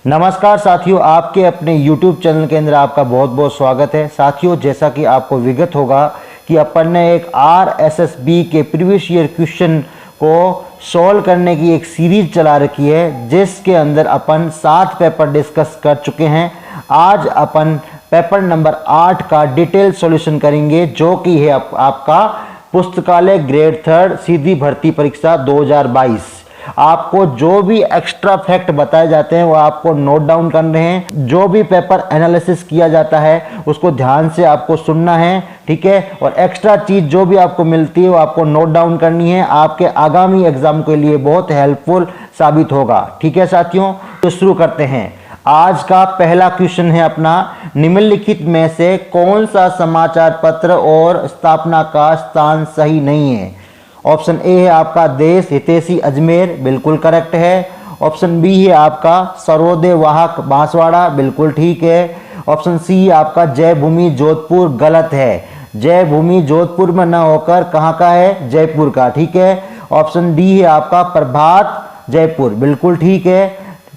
नमस्कार साथियों, आपके अपने YouTube चैनल के अंदर आपका बहुत बहुत स्वागत है। साथियों, जैसा कि आपको विगत होगा कि अपन ने एक RSSB के प्रीवियस ईयर क्वेश्चन को सॉल्व करने की एक सीरीज चला रखी है, जिसके अंदर अपन 7 पेपर डिस्कस कर चुके हैं। आज अपन पेपर नंबर 8 का डिटेल सॉल्यूशन करेंगे, जो कि है आपका पुस्तकालय ग्रेड 3 सीधी भर्ती परीक्षा 2022। आपको जो भी एक्स्ट्रा फैक्ट बताए जाते हैं वो आपको नोट डाउन करने हैं। जो भी पेपर एनालिसिस किया जाता है उसको ध्यान से आपको सुनना है, ठीक है। और एक्स्ट्रा चीज जो भी आपको मिलती है वो आपको नोट डाउन करनी है। आपके आगामी एग्जाम के लिए बहुत हेल्पफुल साबित होगा, ठीक है साथियों। तो शुरू करते हैं। आज का पहला क्वेश्चन है अपना, निम्नलिखित में से कौन सा समाचार पत्र और स्थापना का स्थान सही नहीं है। ऑप्शन ए है आपका देश हितैषी अजमेर, बिल्कुल करेक्ट है। ऑप्शन बी है आपका सर्वोदय वाहक बांसवाड़ा, बिल्कुल ठीक है। ऑप्शन सी है आपका जय भूमि जोधपुर, गलत है। जय भूमि जोधपुर में न होकर कहाँ का है, जयपुर का, ठीक है। ऑप्शन डी है आपका प्रभात जयपुर, बिल्कुल ठीक है।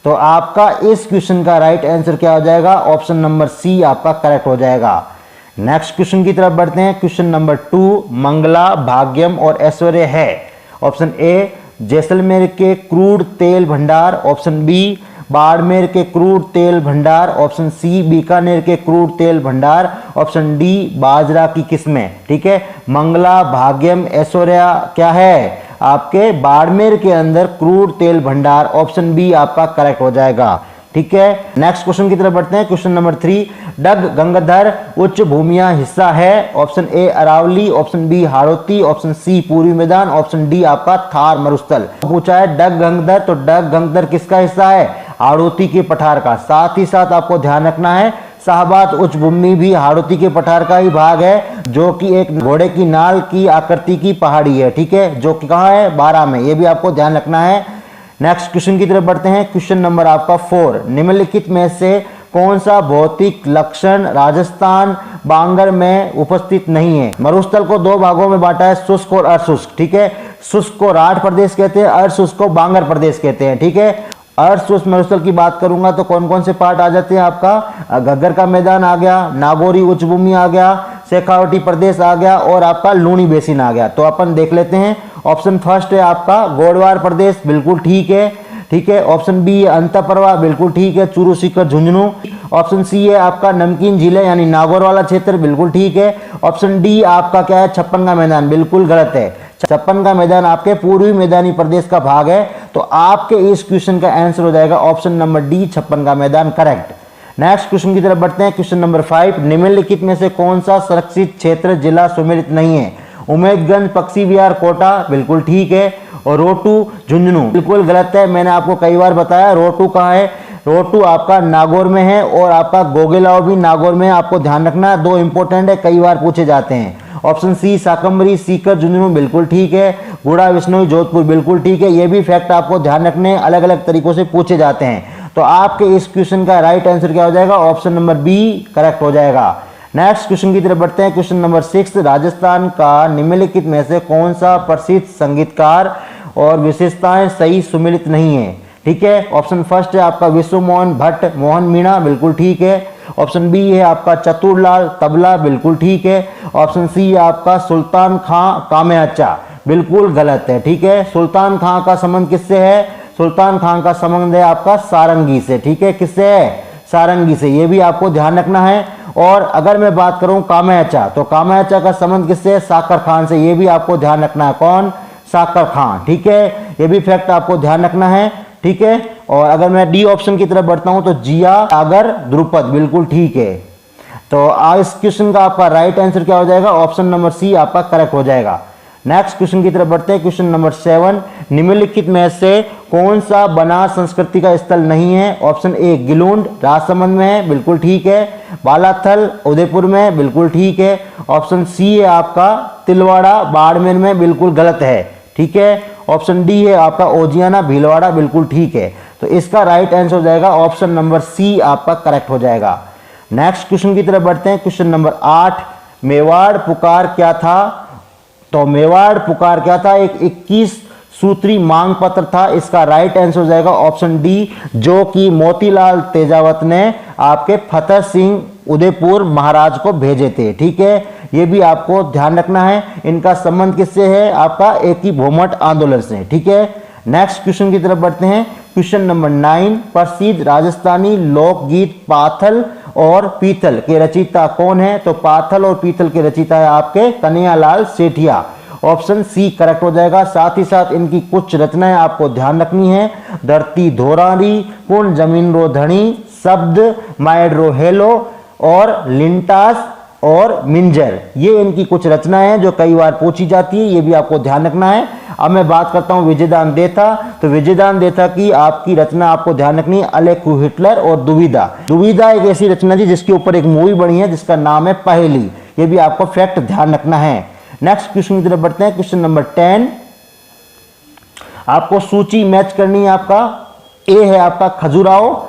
तो आपका इस क्वेश्चन का राइट आंसर क्या हो जाएगा, ऑप्शन नंबर सी आपका करेक्ट हो जाएगा। नेक्स्ट क्वेश्चन की तरफ बढ़ते हैं। क्वेश्चन नंबर 2, मंगला भाग्यम और ऐश्वर्य है। ऑप्शन ए जैसलमेर के क्रूड तेल भंडार, ऑप्शन बी बाड़मेर के क्रूड तेल भंडार, ऑप्शन सी बीकानेर के क्रूड तेल भंडार, ऑप्शन डी बाजरा की किस्में, ठीक है। मंगला भाग्यम ऐश्वर्य क्या है, आपके बाड़मेर के अंदर क्रूड तेल भंडार, ऑप्शन बी आपका करेक्ट हो जाएगा, ठीक है। नेक्स्ट क्वेश्चन की तरफ बढ़ते हैं। क्वेश्चन नंबर 3, डग गंगाधर उच्च भूमियां हिस्सा है। Option A Aravalli, option B Hadoti, option C पूर्वी मैदान, ऑप्शन डी आपका थार मरुस्थल। पूछा है डग गंगाधर, तो डग गंगाधर किसका हिस्सा है, हाड़ौती के पठार का। साथ ही साथ आपको ध्यान रखना है शाहबाद उच्च भूमि भी हाड़ौती के पठार का ही भाग है, जो कि एक घोड़े की नाल की आकृति की पहाड़ी है, ठीक है, जो कि कहाँ है, बारां में। ये भी आपको ध्यान रखना है। नेक्स्ट क्वेश्चन की तरफ बढ़ते हैं। क्वेश्चन नंबर आपका 4, निम्नलिखित में से कौन सा भौतिक लक्षण राजस्थान बांगर में उपस्थित नहीं है। मरुस्थल को 2 भागों में बांटा है, शुष्क और अशुष्क, ठीक है। शुष्क को राठ प्रदेश कहते हैं, अशुष्क को बांगर प्रदेश कहते हैं, ठीक है। अर्धशुष्क मरुस्थल की बात करूंगा तो कौन कौन से पार्ट आ जाते हैं आपका, घग्गर का मैदान आ गया, नागौरी उच्च भूमि आ गया, शेखावटी प्रदेश आ गया और आपका लूणी बेसिन आ गया। तो अपन देख लेते हैं। ऑप्शन फर्स्ट है आपका गोडवार प्रदेश, बिल्कुल ठीक है, ठीक है। ऑप्शन बी है अंतःप्रवाह, बिल्कुल ठीक है, चूरू सीकर झुंझुनू। ऑप्शन सी है आपका नमकीन झीलें यानी नागौर वाला क्षेत्र, बिल्कुल ठीक है। ऑप्शन डी आपका क्या है, छप्पन का मैदान, बिल्कुल गलत है। छप्पन का मैदान आपके पूर्वी मैदानी प्रदेश का भाग है। तो आपके इस क्वेश्चन का आंसर हो जाएगा ऑप्शन नंबर डी, छप्पन का मैदान, करेक्ट। नेक्स्ट क्वेश्चन की तरफ बढ़ते हैं। क्वेश्चन नंबर 5, निम्नलिखित में से कौन सा संरक्षित क्षेत्र जिला सम्मिलित नहीं है। उमेदगंज पक्षी विहार कोटा, बिल्कुल ठीक है। और रोटू झुंझुनू, बिल्कुल गलत है। मैंने आपको कई बार बताया रोटू कहाँ है, रोटू आपका नागौर में है और आपका गोगेलाव भी नागौर में है। आपको ध्यान रखना, 2 इंपॉर्टेंट है, कई बार पूछे जाते हैं। ऑप्शन सी शाकंभरी सीकर झुंझुनू, बिल्कुल ठीक है। गुड़ा विष्णुई जोधपुर, बिल्कुल ठीक है। ये भी फैक्ट आपको ध्यान रखने, अलग अलग तरीकों से पूछे जाते हैं। तो आपके इस क्वेश्चन का राइट आंसर क्या हो जाएगा, ऑप्शन नंबर बी करेक्ट हो जाएगा। नेक्स्ट क्वेश्चन की तरफ बढ़ते हैं। क्वेश्चन नंबर 6, राजस्थान का निम्नलिखित में से कौन सा प्रसिद्ध संगीतकार और विशेषताएं सही सुमिलित नहीं है, ठीक है। ऑप्शन फर्स्ट है आपका विश्व मोहन भट्ट मोहन मीणा, बिल्कुल ठीक है। ऑप्शन बी है आपका चतुरलाल तबला, बिल्कुल ठीक है। ऑप्शन सी है आपका सुल्तान खां कामयाचा, बिल्कुल गलत है, ठीक है। सुल्तान खां का संबंध किससे है, सुल्तान खां का संबंध है आपका सारंगी से, ठीक है। किससे है, सारंगी से, ये भी आपको ध्यान रखना है। और अगर मैं बात करूं कामयाचा, तो कामयाचा का संबंध किससे है, साकर खान से, ये भी आपको ध्यान रखना है। कौन, साकर खान, ठीक है। ये भी फैक्ट आपको ध्यान रखना है, ठीक है। और अगर मैं डी ऑप्शन की तरफ बढ़ता हूं तो जिया सागर द्रुपद, बिल्कुल ठीक है। तो इस क्वेश्चन का आपका राइट आंसर क्या हो जाएगा, ऑप्शन नंबर सी आपका करेक्ट हो जाएगा। नेक्स्ट क्वेश्चन की तरफ बढ़ते हैं। क्वेश्चन नंबर 7, निम्नलिखित में से कौन सा बनास संस्कृति का स्थल नहीं है। ऑप्शन ए गिलुंड राजसमंद में है, बिल्कुल ठीक है। बालाथल उदयपुर में, बिल्कुल ठीक है। ऑप्शन सी है आपका तिलवाड़ा बाड़मेर में, बिल्कुल गलत है, ठीक है। ऑप्शन डी है आपका ओजियाना भीलवाड़ा, बिल्कुल ठीक है। तो इसका राइट आंसर हो जाएगा ऑप्शन नंबर सी आपका करेक्ट हो जाएगा। नेक्स्ट क्वेश्चन की तरफ बढ़ते हैं। क्वेश्चन नंबर 8, मेवाड़ पुकार क्या था। तो मेवाड़ पुकार क्या था, एक 21 सूत्री मांग पत्र था। इसका राइट आंसर हो जाएगा ऑप्शन डी, जो कि मोतीलाल तेजावत ने आपके फतेह सिंह उदयपुर महाराज को भेजे थे। ठीक है, ये भी आपको ध्यान रखना है। इनका संबंध किससे है? आपका एक ही भूमट आंदोलन से। ठीक है, नेक्स्ट क्वेश्चन की तरफ बढ़ते हैं। क्वेश्चन नंबर 9, प्रसिद्ध राजस्थानी लोकगीत पाथल और पीथल के रचयिता कौन है? तो पाथल और पीथल के रचयिता है आपके Kanhaiyalal Sethia. Option C correct हो जाएगा। साथ ही साथ इनकी कुछ रचनाएं आपको ध्यान रखनी है। धरती धोरारी, कुण जमीन रो धनी, शब्द माइड रो हेलो और लिंटास और मिंजर, ये इनकी कुछ रचनाएं हैं जो कई बार पूछी जाती है, ये भी आपको ध्यान रखना है। अब मैं बात करता हूं विजयदान देथा। तो विजयदान देथा की आपकी रचना आपको ध्यान रखनी है, अलेखु हिटलर और दुविधा। दुविधा एक ऐसी रचना थी जिसके ऊपर एक मूवी बनी है जिसका नाम है पहेली, ये भी आपको फैक्ट ध्यान रखना है। नेक्स्ट क्वेश्चन की तरफ बढ़ते हैं। क्वेश्चन नंबर 10, आपको सूची मैच करनी है। आपका ए है आपका खजुराहो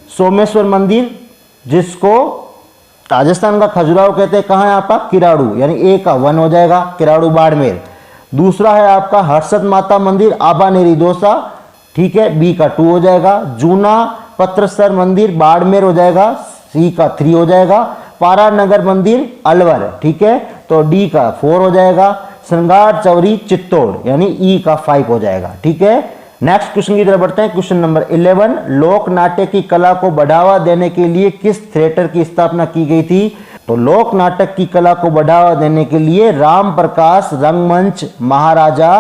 सोमेश्वर मंदिर, जिसको राजस्थान का खजुराहो कहते हैं। कहाँ है आपका? किराड़ू, यानी ए का 1 हो जाएगा, किराड़ू बाड़मेर। दूसरा है आपका हर्षद माता मंदिर आबानेरी दोसा, ठीक है, बी का 2 हो जाएगा। जूना पत्रसर मंदिर बाड़मेर हो जाएगा, सी का 3 हो जाएगा। पारानगर मंदिर अलवर, ठीक है, तो डी का 4 हो जाएगा। श्रृंगार चौरी चित्तौड़, यानी ई का 5 हो जाएगा। ठीक है, नेक्स्ट क्वेश्चन की तरफ बढ़ते हैं। क्वेश्चन नंबर 11, लोक नाट्य की कला को बढ़ावा देने के लिए किस थिएटर की स्थापना की गई थी? तो लोक नाटक की कला को बढ़ावा देने के लिए राम प्रकाश रंगमंच महाराजा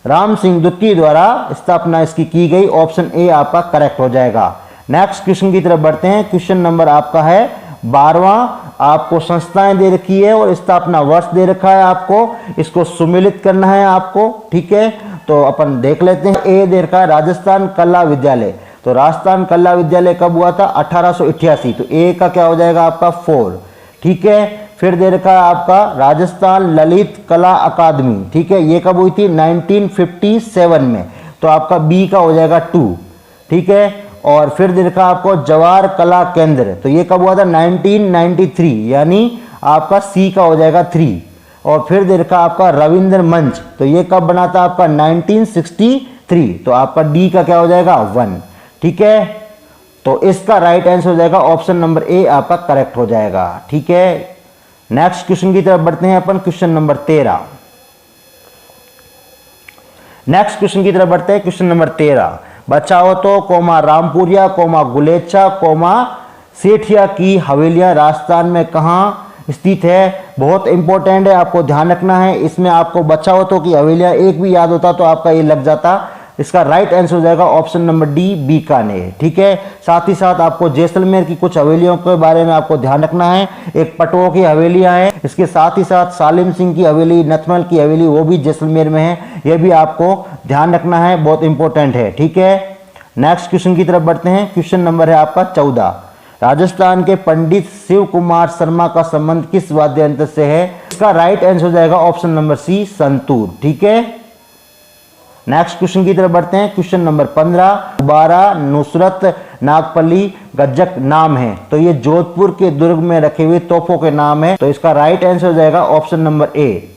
राम सिंह द्वितीय द्वारा स्थापना इसकी की गई। ऑप्शन ए आपका करेक्ट हो जाएगा। नेक्स्ट क्वेश्चन की तरफ बढ़ते हैं। क्वेश्चन नंबर आपका है 12वां। आपको संस्थाएं दे रखी है और स्थापना वर्ष दे रखा है, आपको इसको सुमेलित करना है आपको। ठीक है, तो अपन देख लेते हैं। ए दे रखा है राजस्थान कला विद्यालय, तो राजस्थान कला विद्यालय कब हुआ था? 1888, तो ए का क्या हो जाएगा आपका 4। ठीक है, फिर दे रखा है आपका राजस्थान ललित कला अकादमी, ठीक है, ये कब हुई थी? 1957 में, तो आपका बी का हो जाएगा 2। ठीक है, और फिर दे रखा आपको जवाहर कला केंद्र, तो ये कब हुआ था? 1993, यानी आपका सी का हो जाएगा 3। और फिर दे रखा आपका रविंद्र मंच, तो ये कब बना था आपका? 1963, तो आपका डी का क्या हो जाएगा? 1। ठीक है, तो इसका राइट आंसर हो जाएगा ऑप्शन नंबर ए आपका करेक्ट हो जाएगा। ठीक है, नेक्स्ट क्वेश्चन की तरफ बढ़ते हैं अपन। Question number 13। नेक्स्ट क्वेश्चन की तरफ बढ़ते हैं। क्वेश्चन नंबर 13, बचाओ तो comma Rampuria comma Gulecha comma Sethia की हवेलियां राजस्थान में कहाँ स्थित है? बहुत इंपॉर्टेंट है, आपको ध्यान रखना है। इसमें आपको बचाओ तो की हवेलियां एक भी याद होता तो आपका ये लग जाता। इसका राइट आंसर हो जाएगा ऑप्शन नंबर डी, बीकानेर। ठीक है, साथ ही साथ आपको जैसलमेर की कुछ हवेलियों के बारे में आपको ध्यान रखना है। एक पटो की हवेलियां हैं, इसके साथ ही साथ सालिम सिंह की हवेली, नथमल की हवेली, वो भी जैसलमेर में है, ये भी आपको ध्यान रखना है, बहुत इंपॉर्टेंट है। ठीक है, नेक्स्ट क्वेश्चन की तरफ बढ़ते हैं। क्वेश्चन नंबर है आपका 14, राजस्थान के पंडित शिव कुमार शर्मा का संबंध किस वाद्य यंत्र से है? इसका राइट आंसर हो जाएगा ऑप्शन नंबर सी, संतूर। ठीक है, नेक्स्ट क्वेश्चन की तरफ बढ़ते हैं। क्वेश्चन नंबर 15, दोबारा नुसरत नागपल्ली गज्जक नाम है, तो ये जोधपुर के दुर्ग में रखे हुए तोपों के नाम है, तो इसका राइट आंसर हो जाएगा ऑप्शन नंबर ए।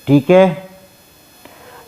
ठीक है,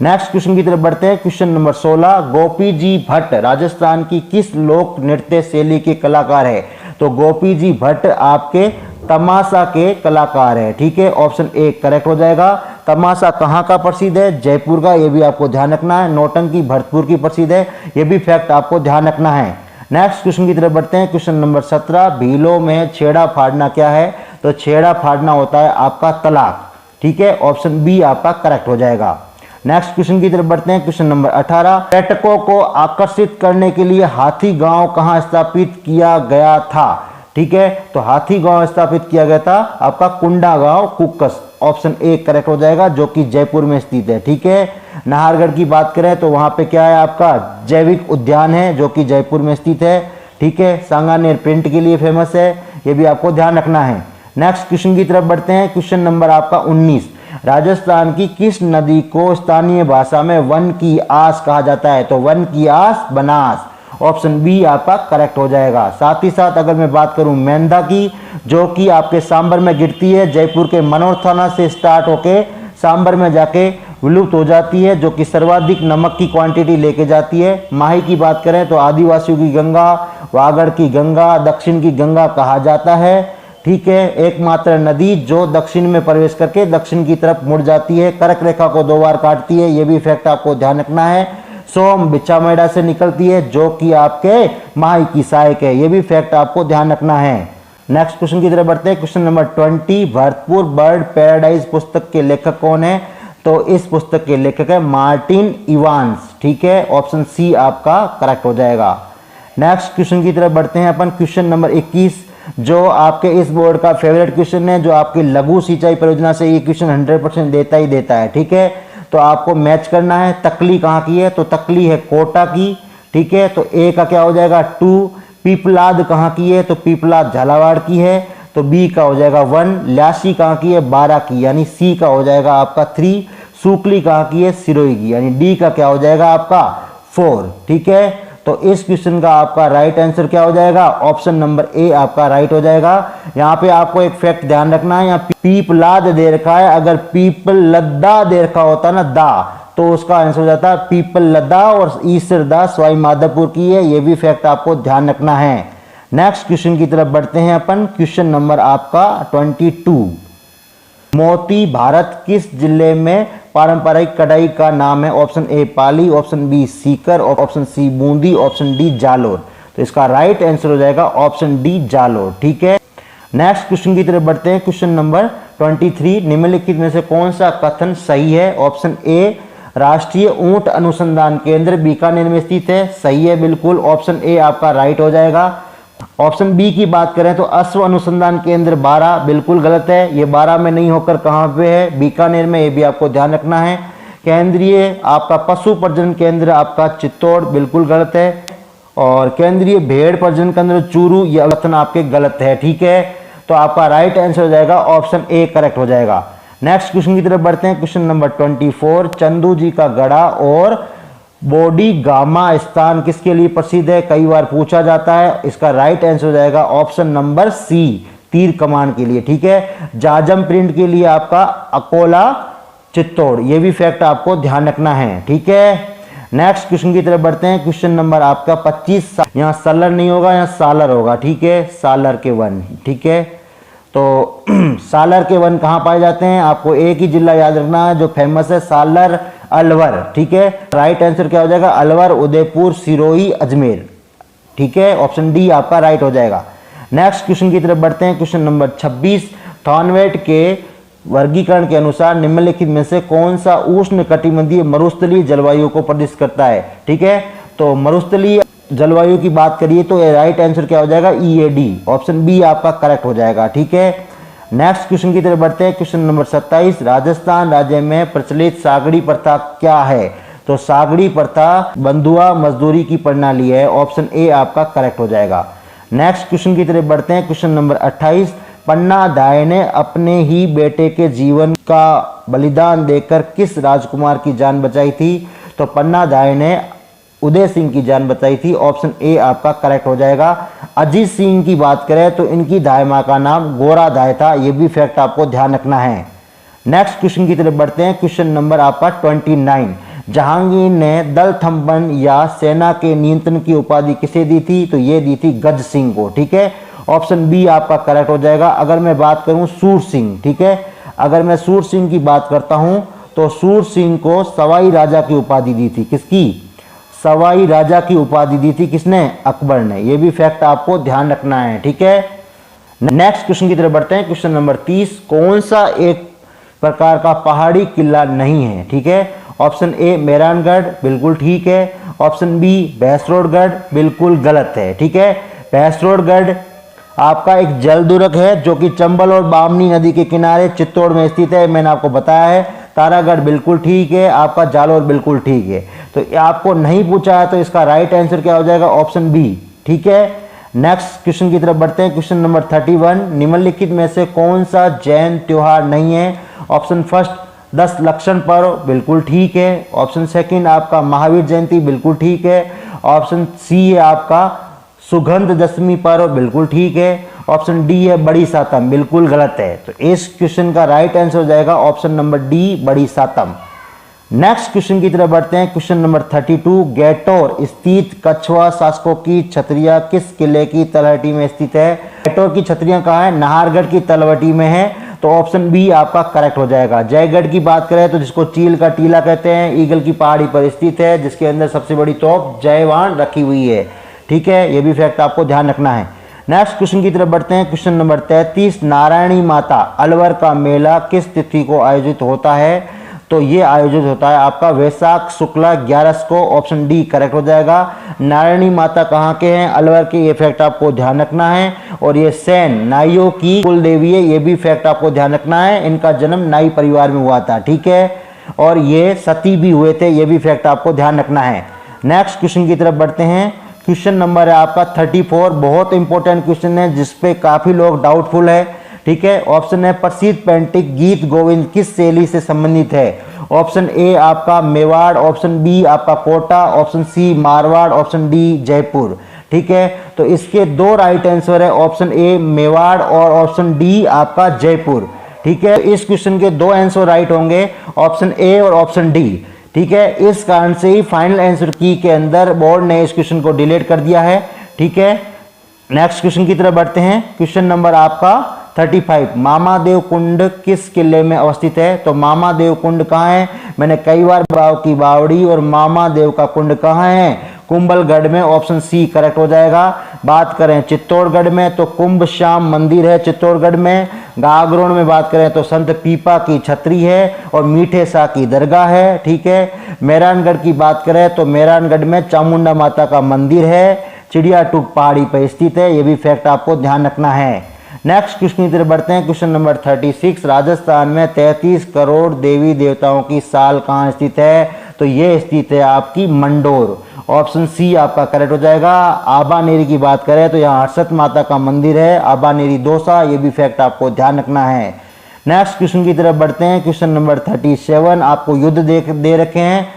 नेक्स्ट क्वेश्चन की तरफ बढ़ते हैं। क्वेश्चन नंबर 16, गोपी जी भट्ट राजस्थान की किस लोक नृत्य शैली के कलाकार है? तो गोपी जी भट्ट आपके तमाशा के कलाकार है। ठीक है, ऑप्शन ए करेक्ट हो जाएगा। तमाशा कहाँ का प्रसिद्ध है? जयपुर का, ये भी आपको ध्यान रखना है। नौटंकी भरतपुर की प्रसिद्ध है, ये भी फैक्ट आपको ध्यान रखना है। नेक्स्ट क्वेश्चन की तरफ बढ़ते हैं। क्वेश्चन नंबर 17, भीलों में छेड़ा फाड़ना क्या है? तो छेड़ा फाड़ना होता है आपका तलाक। ठीक है, ऑप्शन बी आपका करेक्ट हो जाएगा। नेक्स्ट क्वेश्चन की तरफ बढ़ते हैं। क्वेश्चन नंबर 18, पर्यटकों को आकर्षित करने के लिए हाथी गांव कहां स्थापित किया गया था? ठीक है, तो हाथी गांव स्थापित किया गया था आपका कुंडा गांव कुक्कस, ऑप्शन ए करेक्ट हो जाएगा, जो कि जयपुर में स्थित है। ठीक है, नाहरगढ़ की बात करें तो वहां पे क्या है आपका जैविक उद्यान है, जो कि जयपुर में स्थित है। ठीक है, सांगानेर प्रिंट के लिए फेमस है, ये भी आपको ध्यान रखना है। नेक्स्ट क्वेश्चन की तरफ बढ़ते हैं। क्वेश्चन नंबर आपका 19, राजस्थान की किस नदी को स्थानीय भाषा में वन की आस कहा जाता है? तो वन की आस बनास, ऑप्शन बी आपका करेक्ट हो जाएगा। साथ ही साथ अगर मैं बात करूं मेंधा की, जो कि आपके सांबर में गिरती है, जयपुर के मनोर थाना से स्टार्ट होके सांबर में जाके विलुप्त हो जाती है, जो कि सर्वाधिक नमक की क्वांटिटी लेके जाती है। माही की बात करें तो आदिवासियों की गंगा, वागड़ की गंगा, दक्षिण की गंगा कहा जाता है। ठीक है, एकमात्र नदी जो दक्षिण में प्रवेश करके दक्षिण की तरफ मुड़ जाती है, कर्क रेखा को 2 बार काटती है, ये भी फैक्ट आपको ध्यान रखना है। सोम बिच्छामेड़ा से निकलती है, जो कि आपके माही की सहायक है, ये भी फैक्ट आपको ध्यान रखना है। नेक्स्ट क्वेश्चन की तरफ बढ़ते हैं। Question number 20, Bharatpur bird paradise पुस्तक के लेखक कौन है? तो इस पुस्तक के लेखक है मार्टिन इवांस। ठीक है, ऑप्शन सी आपका करेक्ट हो जाएगा। नेक्स्ट क्वेश्चन की तरफ बढ़ते हैं अपन। क्वेश्चन नंबर 21, जो आपके इस बोर्ड का फेवरेट क्वेश्चन है, जो आपकी लघु सिंचाई परियोजना से ये क्वेश्चन 100% देता ही देता है। ठीक है, तो आपको मैच करना है। तकली कहाँ की है? तो तकली है कोटा की। ठीक है, तो ए का क्या हो जाएगा? 2। पीपलाद कहाँ की है? तो पीपलाद झालावाड़ की है, तो बी का हो जाएगा 1। ल्यासी कहाँ की है? 12 की, यानी सी का हो जाएगा आपका 3। सुकली कहाँ की है? सिरोही की, यानी डी का क्या हो जाएगा आपका 4। ठीक है, तो इस क्वेश्चन का आपका राइट आंसर क्या हो जाएगा? ऑप्शन नंबर ए आपका राइट हो जाएगा। यहाँ पे आपको एक फैक्ट ध्यान रखना है, यहाँ पीपलाद दे रखा है, अगर पीपल लद्दा दे रखा होता ना दा, तो उसका आंसर हो जाता है पीपल लद्दा, और ईसर दा सवाई माधोपुर की है, ये भी फैक्ट आपको ध्यान रखना है। नेक्स्ट क्वेश्चन की तरफ बढ़ते हैं अपन। क्वेश्चन नंबर आपका 22, मोती भारत किस जिले में पारंपरिक कढ़ाई का नाम है? Option A Pali, option B Sikar, option C Bundi, option D Jalore. तो इसका राइट आंसर हो जाएगा ऑप्शन डी जालोर। ठीक है, नेक्स्ट क्वेश्चन की तरफ बढ़ते हैं। क्वेश्चन नंबर 23, निम्नलिखित में से कौन सा कथन सही है? ऑप्शन ए राष्ट्रीय ऊंट अनुसंधान केंद्र बीकानेर में स्थित है, सही है बिल्कुल, ऑप्शन ए आपका राइट हो जाएगा। ऑप्शन बी की बात करें तो अश्व अनुसंधान केंद्र 12 बिल्कुल गलत है, ये 12 में नहीं होकर कहां पे है? बीकानेर में, ये भी आपको ध्यान रखना है। केंद्रीय आपका पशु प्रजनन केंद्र आपका चित्तौड़ बिल्कुल गलत है, और केंद्रीय भेड़ प्रजनन केंद्र चूरू, ये कथन आपके गलत है। ठीक है, तो आपका राइट आंसर हो जाएगा ऑप्शन ए करेक्ट हो जाएगा। नेक्स्ट क्वेश्चन की तरफ बढ़ते हैं। क्वेश्चन नंबर 24, चंदू जी का गढ़ा और बोडी गामा स्थान किसके लिए प्रसिद्ध है? कई बार पूछा जाता है, इसका राइट आंसर हो जाएगा ऑप्शन नंबर सी, तीर कमान के लिए। ठीक है, जाजम प्रिंट के लिए आपका अकोला चित्तौड़, ये भी फैक्ट आपको ध्यान रखना है। ठीक है, नेक्स्ट क्वेश्चन की तरफ बढ़ते हैं। क्वेश्चन नंबर आपका 25, यहाँ सलर नहीं होगा, यहाँ सालर होगा। ठीक है, सालर के वन। ठीक है, तो सालर के वन कहाँ पाए जाते हैं? आपको एक ही जिला याद रखना है जो फेमस है, सालर, अलवर। ठीक है, राइट आंसर क्या हो जाएगा? अलवर, उदयपुर, सिरोही, अजमेर। ठीक है, ऑप्शन डी आपका राइट हो जाएगा। नेक्स्ट क्वेश्चन की तरफ बढ़ते हैं। क्वेश्चन नंबर 26, थॉर्नवेट के वर्गीकरण के अनुसार निम्नलिखित में से कौन सा उष्ण कटिबंधीय मरुस्थलीय जलवायु को प्रदर्शित करता है? ठीक है, तो मरुस्थलीय जलवायु की बात करिए तो राइट आंसर क्या हो जाएगा? EAD, ऑप्शन बी आपका करेक्ट हो जाएगा। ठीक है, नेक्स्ट क्वेश्चन की तरफ बढ़ते हैं। क्वेश्चन नंबर 27, राजस्थान राज्य में प्रचलित सागड़ी प्रथा क्या है? तो सागड़ी प्रथा बंधुआ मजदूरी की प्रणाली है, ऑप्शन ए आपका करेक्ट हो जाएगा। नेक्स्ट क्वेश्चन की तरफ बढ़ते हैं। क्वेश्चन नंबर 28, पन्ना दाय ने अपने ही बेटे के जीवन का बलिदान देकर किस राजकुमार की जान बचाई थी? तो पन्ना दाय ने उदय सिंह की जान बचाई थी, ऑप्शन ए आपका करेक्ट हो जाएगा। अजीत सिंह की बात करें तो इनकी दाई माँ का नाम गोरा दाई था, ये भी फैक्ट आपको ध्यान रखना है। नेक्स्ट क्वेश्चन की तरफ बढ़ते हैं। क्वेश्चन नंबर आपका 29, जहांगीर ने दल थम्पन या सेना के नियंत्रण की उपाधि किसे दी थी? तो ये दी थी गज सिंह को। ठीक है, ऑप्शन बी आपका करेक्ट हो जाएगा। अगर मैं बात करूं सूर सिंह, ठीक है, अगर मैं सूर सिंह की बात करता हूं तो सूर सिंह को सवाई राजा की उपाधि दी थी। किसकी? सवाई राजा की उपाधि दी थी किसने? अकबर ने, ये भी फैक्ट आपको ध्यान रखना है। ठीक है, नेक्स्ट क्वेश्चन की तरफ बढ़ते हैं। क्वेश्चन नंबर 30, कौन सा एक प्रकार का पहाड़ी किला नहीं है? ठीक है, ऑप्शन ए मेहरानगढ़ बिल्कुल ठीक है, ऑप्शन बी भैंसरोडगढ़ बिल्कुल गलत है। ठीक है, भैंसरोडगढ़ आपका एक जल दुर्ग है जो कि चंबल और बामनी नदी के किनारे चित्तौड़ में स्थित है, मैंने आपको बताया है। तारागढ़ बिल्कुल ठीक है, आपका जालोर बिल्कुल ठीक है। तो आपको नहीं पूछा है तो इसका राइट आंसर क्या हो जाएगा? Option B. ठीक है, नेक्स्ट क्वेश्चन की तरफ बढ़ते हैं। क्वेश्चन नंबर 31, निम्नलिखित में से कौन सा जैन त्योहार नहीं है? ऑप्शन फर्स्ट 10 लक्षण पर्व बिल्कुल ठीक है, ऑप्शन सेकंड आपका महावीर जयंती बिल्कुल ठीक है, ऑप्शन सी है आपका सुगंध दशमी पर्व बिल्कुल ठीक है, ऑप्शन डी है बड़ी सातम बिल्कुल गलत है। तो इस क्वेश्चन का राइट आंसर हो जाएगा ऑप्शन नंबर डी बड़ी सातम। नेक्स्ट क्वेश्चन की तरफ बढ़ते हैं। क्वेश्चन नंबर 32, गैटोर स्थित कछवा शासकों की छतरियां किस किले की तलहटी में स्थित है? गैटोर की छतरियां कहाँ है? नाहरगढ़ की तलहटी में है, तो ऑप्शन बी आपका करेक्ट हो जाएगा। जयगढ़ की बात करें तो जिसको चील का टीला कहते हैं, ईगल की पहाड़ी पर स्थित है, जिसके अंदर सबसे बड़ी तोप जयवान रखी हुई है। ठीक है, ये भी फैक्ट आपको ध्यान रखना है। नेक्स्ट क्वेश्चन की तरफ बढ़ते हैं। क्वेश्चन नंबर 33, नारायणी माता अलवर का मेला किस तिथि को आयोजित होता है? तो ये आयोजित होता है आपका वैशाख शुक्ला 11 को, ऑप्शन डी करेक्ट हो जाएगा। नारायणी माता कहाँ के हैं? अलवर के, ये फैक्ट आपको ध्यान रखना है। और ये सेन नाइयों की कुल देवी है, ये भी फैक्ट आपको ध्यान रखना है। इनका जन्म नाई परिवार में हुआ था। ठीक है, और ये सती भी हुए थे, ये भी फैक्ट आपको ध्यान रखना है। नेक्स्ट क्वेश्चन की तरफ बढ़ते हैं। क्वेश्चन नंबर है आपका 34, बहुत इंपॉर्टेंट क्वेश्चन है जिसपे काफी लोग डाउटफुल है। ठीक है, ऑप्शन है प्रसिद्ध पेंटिक गीत गोविंद किस शैली से संबंधित है? ऑप्शन ए आपका मेवाड़, ऑप्शन बी आपका Kota, option C Marwar, option D Jaipur. ठीक है, तो इसके दो राइट आंसर है, ऑप्शन ए मेवाड़ और ऑप्शन डी आपका जयपुर। ठीक है, इस क्वेश्चन के दो आंसर राइट होंगे, ऑप्शन ए और ऑप्शन डी। ठीक है, इस कारण से ही फाइनल आंसर की के अंदर बोर्ड ने इस क्वेश्चन को डिलीट कर दिया है। ठीक है, नेक्स्ट क्वेश्चन की तरफ बढ़ते हैं। क्वेश्चन नंबर आपका 35, मामादेव कुंड किस किले में अवस्थित है? तो मामादेव कुंड कहाँ है? मैंने कई बार बाव की बावड़ी और मामादेव का कुंड कहाँ है? कुंभलगढ़ में, ऑप्शन सी करेक्ट हो जाएगा। बात करें चित्तौड़गढ़ में तो कुंभ श्याम मंदिर है चित्तौड़गढ़ में। गागरोन में बात करें तो संत पीपा की छतरी है और मीठे शाह की दरगाह है। ठीक है, मेहरानगढ़ की बात करें तो मेहरानगढ़ में चामुंडा माता का मंदिर है, चिड़िया टूक पहाड़ी पर स्थित है, ये भी फैक्ट आपको ध्यान रखना है। नेक्स्ट क्वेश्चन की तरफ बढ़ते हैं। क्वेश्चन नंबर 36, राजस्थान में 33 करोड़ देवी देवताओं की साल कहाँ स्थित है? तो ये स्थित है आपकी मंडोर, ऑप्शन सी आपका करेक्ट हो जाएगा। आबानेरी की बात करें तो यहाँ हर्षद माता का मंदिर है, आबानेरी दोसा, ये भी फैक्ट आपको ध्यान रखना है। नेक्स्ट क्वेश्चन की तरफ बढ़ते हैं। क्वेश्चन नंबर 37, आपको युद्ध दे रखे हैं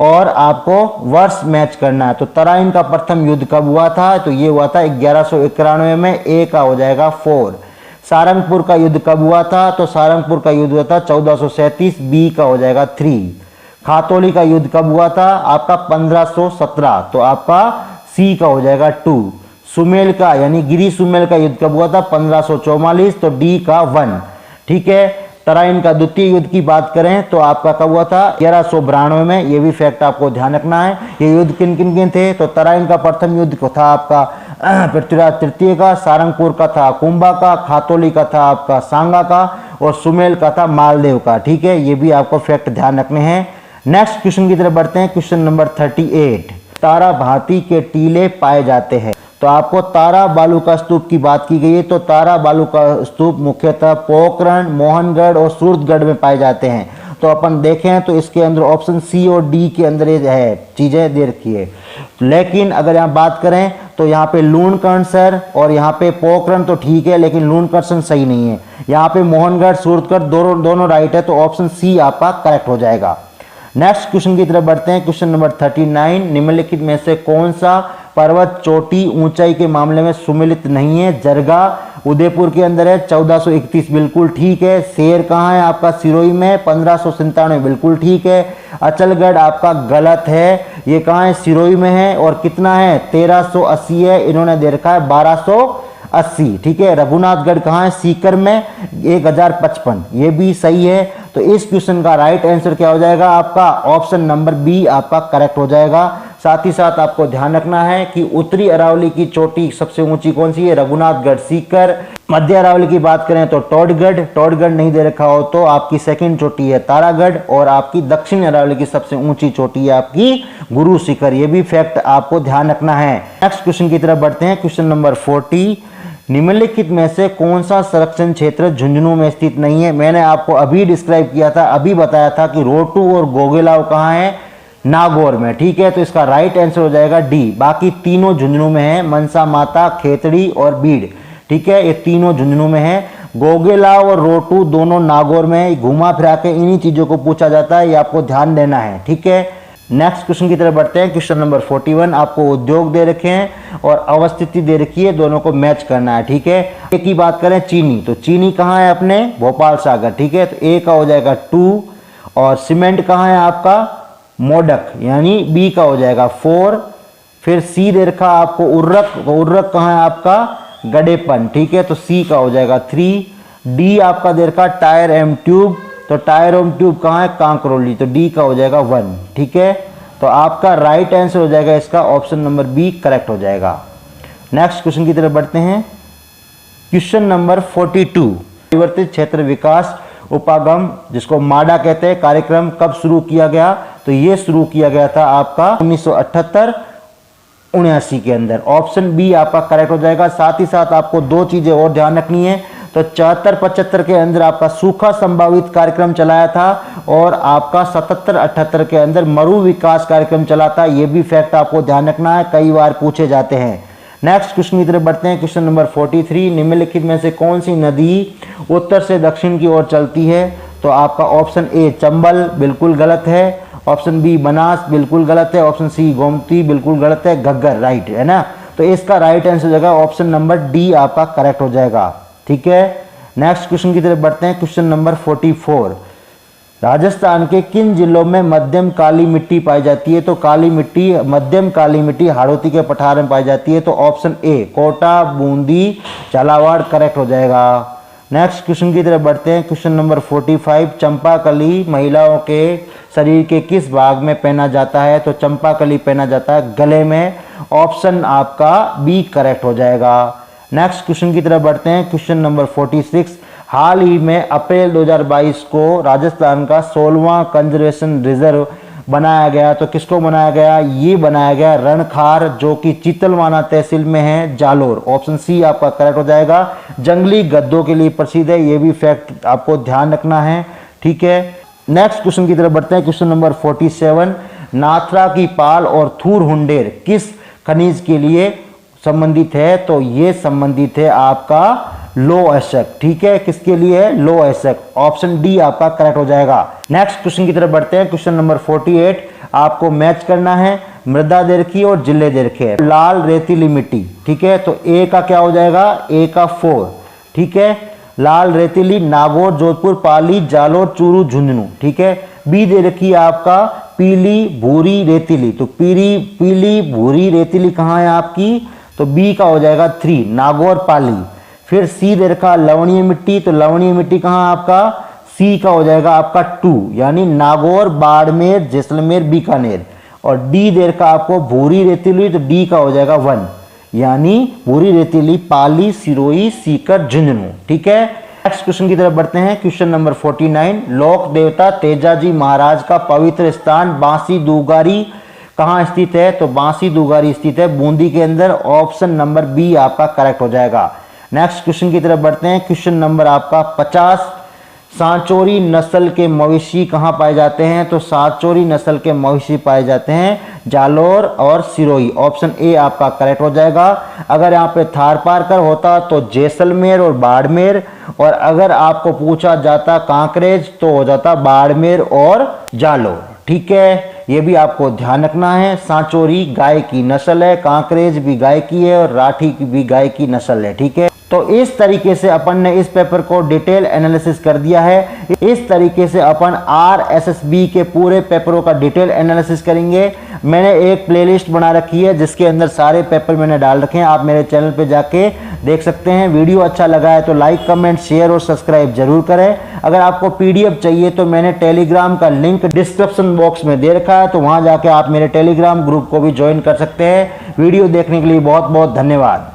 और आपको वर्ष मैच करना है। तो तराइन का प्रथम युद्ध कब हुआ था? तो ये हुआ था 1191 में, ए का हो जाएगा 4। सारंगपुर का युद्ध कब हुआ था? तो सारंगपुर का युद्ध हुआ था 1437, बी का हो जाएगा 3। खातौली का युद्ध कब हुआ था? आपका 1517, तो आपका सी का हो जाएगा 2। सुमेल का यानी गिरी सुमेल का युद्ध कब हुआ था? 1544, तो डी का 1। ठीक है, तराइन का द्वितीय युद्ध की बात करें तो आपका कब हुआ था? 1192 में, ये भी फैक्ट आपको ध्यान रखना है। ये युद्ध किन किन के थे? तो तराइन का प्रथम युद्ध था आपका पृथ्वीराज तृतीय का, सारंगपुर का था कुंभा का, खातौली का था आपका सांगा का और सुमेल का था मालदेव का। ठीक है, ये भी आपको फैक्ट ध्यान रखने हैं। नेक्स्ट क्वेश्चन की तरफ बढ़ते हैं। क्वेश्चन नंबर 38, तारा भांति के टीले पाए जाते हैं। तो आपको तारा बालू का स्तूप की बात की गई है, तो तारा बालू का स्तूप मुख्यतः पोखरण, मोहनगढ़ और सूरतगढ़ में पाए जाते हैं। तो अपन देखें तो इसके अंदर ऑप्शन सी और डी के अंदर ये है चीजें दे रखी है। लेकिन अगर यहाँ बात करें तो यहाँ पे लूणकरण सर और यहाँ पे पोखरण तो ठीक है, लेकिन लूणकरण सही नहीं है। यहाँ पे मोहनगढ़ सूरतगढ़ दोनों राइट है, तो ऑप्शन सी आपका करेक्ट हो जाएगा। नेक्स्ट क्वेश्चन की तरफ बढ़ते हैं। क्वेश्चन नंबर 39, निम्नलिखित में से कौन सा पर्वत चोटी ऊंचाई के मामले में सुमेलित नहीं है? जरगा उदयपुर के अंदर है, 1431 बिल्कुल ठीक है। शेर कहाँ है? आपका सिरोही में, 1597 बिल्कुल ठीक है। अचलगढ़ आपका गलत है, ये कहाँ है? सिरोही में है और कितना है? 1380 है, इन्होंने दे रखा है 1280। ठीक है, रघुनाथगढ़ कहाँ है? सीकर में, 1055, ये भी सही है। तो इस क्वेश्चन का राइट आंसर क्या हो जाएगा? आपका ऑप्शन नंबर बी आपका करेक्ट हो जाएगा। साथ ही साथ आपको ध्यान रखना है कि उत्तरी अरावली की चोटी सबसे ऊंची कौन सी है? रघुनाथगढ़ सीकर। मध्य अरावली की बात करें तो टोडगढ़ नहीं दे रखा हो तो आपकी सेकंड चोटी है तारागढ़ और आपकी दक्षिण अरावली की सबसे ऊंची चोटी है आपकी गुरु शिखर। ये भी फैक्ट आपको ध्यान रखना है। नेक्स्ट क्वेश्चन की तरफ बढ़ते हैं। क्वेश्चन नंबर 40, निम्नलिखित में से कौन सा संरक्षण क्षेत्र झुंझुनू में स्थित नहीं है? मैंने आपको अभी डिस्क्राइब किया था, अभी बताया था कि रोटू और गोगेलाव कहाँ है? नागौर में। ठीक है, तो इसका राइट आंसर हो जाएगा डी। बाकी तीनों झुंझुनू में है, मनसा माता, खेतड़ी और बीड़। ठीक है, ये तीनों झुंझुनू में है। गोगेलाव और रोटू दोनों नागौर में। घुमा फिरा के इन्हीं चीजों को पूछा जाता है, ये आपको ध्यान देना है। ठीक है, नेक्स्ट क्वेश्चन की तरफ बढ़ते हैं। क्वेश्चन नंबर 41, आपको उद्योग दे रखे हैं और अवस्थिति दे रखी है, दोनों को मैच करना है। ठीक है, ए की बात करें चीनी, तो चीनी कहाँ है? अपने भोपाल सागर। ठीक है, तो ए का हो जाएगा 2 और सीमेंट कहाँ है आपका, मोडक, यानी बी का हो जाएगा 4। फिर सी दे रखा आपको उर्वरक, तो उर्वरक कहाँ है आपका, गडेपन, ठीक है, तो सी का हो जाएगा 3। डी आपका दे रखा टायर एम ट्यूब, तो टायर एम ट्यूब कहाँ है, कांकरोली, तो डी का हो जाएगा 1, ठीक है। तो आपका राइट आंसर हो जाएगा इसका ऑप्शन नंबर बी करेक्ट हो जाएगा। नेक्स्ट क्वेश्चन की तरफ बढ़ते हैं। क्वेश्चन नंबर 42, परिवर्तित क्षेत्र विकास उपागम जिसको माडा कहते हैं, कार्यक्रम कब शुरू किया गया, तो ये शुरू किया गया था आपका 1978-79 के अंदर। ऑप्शन बी आपका करेक्ट हो जाएगा। साथ ही साथ आपको दो चीजें और ध्यान रखनी है, तो 74-75 के अंदर आपका सूखा संभावित कार्यक्रम चलाया था और आपका 77-78 के अंदर मरु विकास कार्यक्रम चला था। ये भी फैक्ट आपको ध्यान रखना है, कई बार पूछे जाते हैं। नेक्स्ट क्वेश्चन की तरफ बढ़ते हैं। क्वेश्चन नंबर 43, निम्नलिखित में से कौन सी नदी उत्तर से दक्षिण की ओर चलती है, तो आपका ऑप्शन ए चंबल बिल्कुल गलत है, ऑप्शन बी बनास बिल्कुल गलत है, ऑप्शन सी गोमती बिल्कुल गलत है, घग्गर राइट है ना। तो इसका राइट आंसर हो जाएगा ऑप्शन नंबर डी आपका करेक्ट हो जाएगा, ठीक है। नेक्स्ट क्वेश्चन की तरफ बढ़ते हैं। क्वेश्चन नंबर 44, राजस्थान के किन जिलों में मध्यम काली मिट्टी पाई जाती है, तो काली मिट्टी, मध्यम काली मिट्टी हाड़ौती के पठार में पाई जाती है, तो option A Kota, Bundi, Jhalawar correct हो जाएगा। नेक्स्ट क्वेश्चन की तरफ बढ़ते हैं। क्वेश्चन नंबर 45, चंपाकली महिलाओं के शरीर के किस भाग में पहना जाता है, तो चंपाकली पहना जाता है गले में, ऑप्शन आपका बी करेक्ट हो जाएगा। नेक्स्ट क्वेश्चन की तरफ बढ़ते हैं। क्वेश्चन नंबर 46, हाल ही में अप्रैल 2022 को राजस्थान का 16वां कंजर्वेशन रिजर्व बनाया गया, तो किसको बनाया गया, ये बनाया गया रणखार जो कि चीतलवाना तहसील में है, जालोर, ऑप्शन सी आपका करेक्ट हो जाएगा। जंगली गद्दों के लिए प्रसिद्ध है, ये भी फैक्ट आपको ध्यान रखना है, ठीक है। नेक्स्ट क्वेश्चन की तरफ बढ़ते हैं। क्वेश्चन नंबर 47, नाथरा की पाल और थूर हुंडेर किस खनिज के लिए संबंधित है, तो ये संबंधित है आपका लो एशक, ठीक है, किसके लिए है, लो एशक, ऑप्शन डी आपका करेक्ट हो जाएगा। नेक्स्ट क्वेश्चन की तरफ बढ़ते हैं। क्वेश्चन नंबर 48, आपको मैच करना है मृदा दे रखी और जिले दे रखे हैं, लाल रेतीली मिट्टी, ठीक है, तो ए का क्या हो जाएगा, ए का 4, ठीक है, लाल रेतीली नागौर, जोधपुर, पाली, जालोर, चूरू, झुंझुनू, ठीक है। बी दे रखी है आपका पीली भूरी रेतीली, तो पीली भूरी रेतीली कहाँ है आपकी, तो बी का हो जाएगा 3, नागौर, पाली। फिर सी दे रखा लवणीय मिट्टी, तो लवणीय मिट्टी कहाँ आपका, सी का हो जाएगा आपका 2, यानी नागौर, बाड़मेर, जैसलमेर, बीकानेर। और डी दे रखा आपको भूरी रेतीली, तो डी का हो जाएगा 1, यानी भूरी रेतीली, पाली, सिरोही, सीकर, झुंझुनू, ठीक है। नेक्स्ट क्वेश्चन की तरफ बढ़ते हैं। क्वेश्चन नंबर 49, लोक देवता तेजाजी महाराज का पवित्र स्थान बांसी दुगारी कहाँ स्थित है, तो बांसी दुगारी स्थित है बूंदी के अंदर, ऑप्शन नंबर बी आपका करेक्ट हो जाएगा। नेक्स्ट क्वेश्चन की तरफ बढ़ते हैं। क्वेश्चन नंबर आपका 50, सांचौरी नस्ल के मवेशी कहाँ पाए जाते हैं, तो सांचौरी नस्ल के मवेशी पाए जाते हैं जालोर और सिरोही, ऑप्शन ए आपका करेक्ट हो जाएगा। अगर यहाँ पे थार पारकर होता तो जैसलमेर और बाड़मेर, और अगर आपको पूछा जाता कांकरेज तो हो जाता बाड़मेर और जालोर, ठीक है, ये भी आपको ध्यान रखना है। सांचौरी गाय की नस्ल है, कांकरेज भी गाय की है और राठी की भी गाय की नस्ल है, ठीक है। तो इस तरीके से अपन ने इस पेपर को डिटेल एनालिसिस कर दिया है। इस तरीके से अपन RSSB के पूरे पेपरों का डिटेल एनालिसिस करेंगे। मैंने एक प्लेलिस्ट बना रखी है जिसके अंदर सारे पेपर मैंने डाल रखे हैं, आप मेरे चैनल पे जाके देख सकते हैं। वीडियो अच्छा लगा है तो लाइक, कमेंट, शेयर और सब्सक्राइब जरूर करें। अगर आपको PDF चाहिए तो मैंने टेलीग्राम का लिंक डिस्क्रिप्शन बॉक्स में दे रखा है, तो वहां जाके आप मेरे टेलीग्राम ग्रुप को भी ज्वाइन कर सकते हैं। वीडियो देखने के लिए बहुत बहुत धन्यवाद।